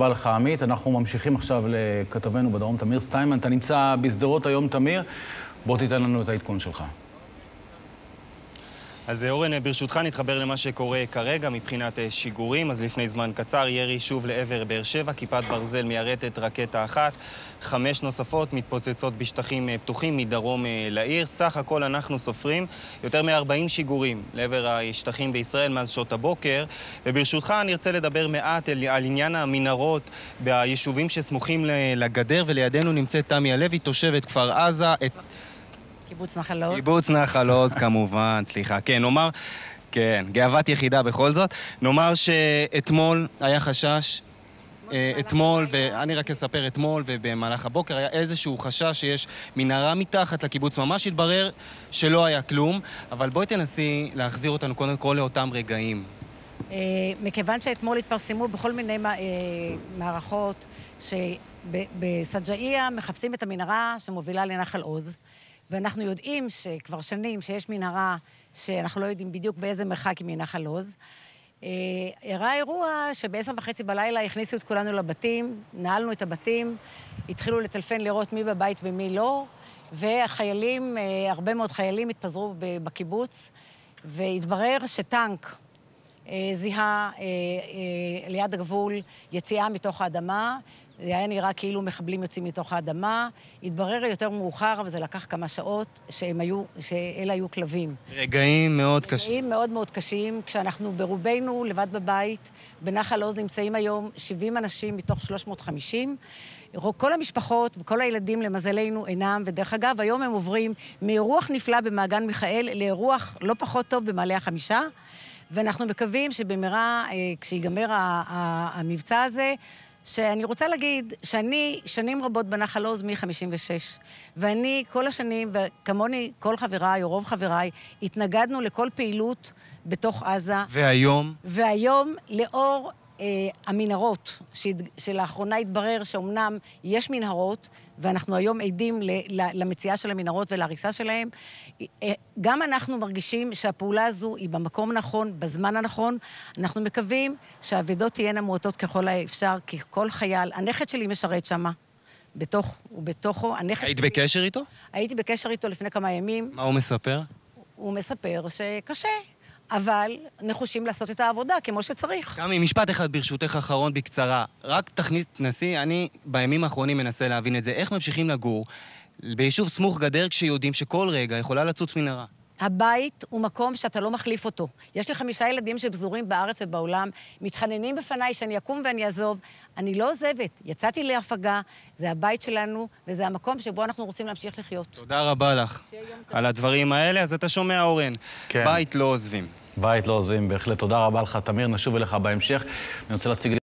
תודה לך, עמית. אנחנו ממשיכים עכשיו לכתבנו בדרום, תמיר סטיימן. אתה נמצא בשדרות היום, תמיר. בוא תיתן לנו את העדכון שלך. אז אורן, ברשותך נתחבר למה שקורה כרגע מבחינת שיגורים. אז לפני זמן קצר, ירי שוב לעבר באר שבע, כיפת ברזל מיירטת רקטה אחת, 5 נוספות מתפוצצות בשטחים פתוחים מדרום לעיר. סך הכל אנחנו סופרים יותר מ-40 שיגורים לעבר השטחים בישראל מאז שעות הבוקר. וברשותך אני רוצה לדבר מעט על עניין המנהרות ביישובים שסמוכים לגדר, ולידינו נמצאת תמי הלוי, תושבת כפר עזה. קיבוץ נחל עוז. קיבוץ נחל עוז, כמובן, סליחה. כן, נאמר, כן, גאוות יחידה בכל זאת. נאמר שאתמול היה חשש, ואני רק אספר אתמול ובמהלך הבוקר היה איזשהו חשש שיש מנהרה מתחת לקיבוץ. ממש התברר שלא היה כלום, אבל בואי תנסי להחזיר אותנו קודם כל לאותם רגעים. מכיוון שאתמול התפרסמו בכל מיני מערכות שבסג'איה מחפשים את המנהרה שמובילה לנחל עוז, ואנחנו יודעים שכבר שנים שיש מנהרה שאנחנו לא יודעים בדיוק באיזה מרחק היא מנחל עוז. אירע אירוע שב-10:30 בלילה הכניסו את כולנו לבתים, נעלנו את הבתים, התחילו לטלפן לראות מי בבית ומי לא, והחיילים, הרבה מאוד חיילים התפזרו בקיבוץ, והתברר שטנק זיהה ליד הגבול יציאה מתוך האדמה. זה היה נראה כאילו מחבלים יוצאים מתוך האדמה. התברר יותר מאוחר, אבל זה לקח כמה שעות, שאלה היו כלבים. רגעים מאוד קשים. רגעים מאוד מאוד קשים, כשאנחנו ברובנו לבד בבית, בנחל עוז נמצאים היום 70 אנשים מתוך 350. כל המשפחות וכל הילדים למזלנו אינם, ודרך אגב, היום הם עוברים מאירוח נפלא במעגן מיכאל לאירוח לא פחות טוב במעלה החמישה, ואנחנו מקווים שבמהרה, כשיגמר המבצע הזה, שאני רוצה להגיד שאני שנים רבות בנחל עוז מ-56, ואני כל השנים, וכמוני כל חבריי או רוב חבריי, התנגדנו לכל פעילות בתוך עזה. והיום? והיום, לאור המנהרות, שלאחרונה התברר שאומנם יש מנהרות, ואנחנו היום עדים למציאה של המנהרות ולהריסה שלהם, גם אנחנו מרגישים שהפעולה הזו היא במקום נכון, בזמן הנכון. אנחנו מקווים שהעבודות תהיינה מועטות ככל האפשר, כי כל חייל, הנכד שלי משרת שמה, בתוכו, היית בקשר איתו? הייתי בקשר איתו לפני כמה ימים. מה הוא מספר? הוא מספר שקשה, אבל נחושים לעשות את העבודה כמו שצריך. תמי, משפט אחד ברשותך אחרון בקצרה. רק תנסי, אני בימים האחרונים מנסה להבין את זה. איך ממשיכים לגור ביישוב סמוך גדר כשיודעים שכל רגע יכולה לצוץ מנהרה? הבית הוא מקום שאתה לא מחליף אותו. יש לי 5 ילדים שפזורים בארץ ובעולם, מתחננים בפניי שאני אקום ואני אעזוב. אני לא עוזבת. יצאתי להפגה, זה הבית שלנו, וזה המקום שבו אנחנו רוצים להמשיך לחיות. תודה רבה לך על הדברים האלה. אז אתה שומע, אורן, כן. בית לא עוזבים. בית לא עוזבים, בהחלט. תודה רבה לך, תמיר. נשוב אליך בהמשך. אני רוצה להציג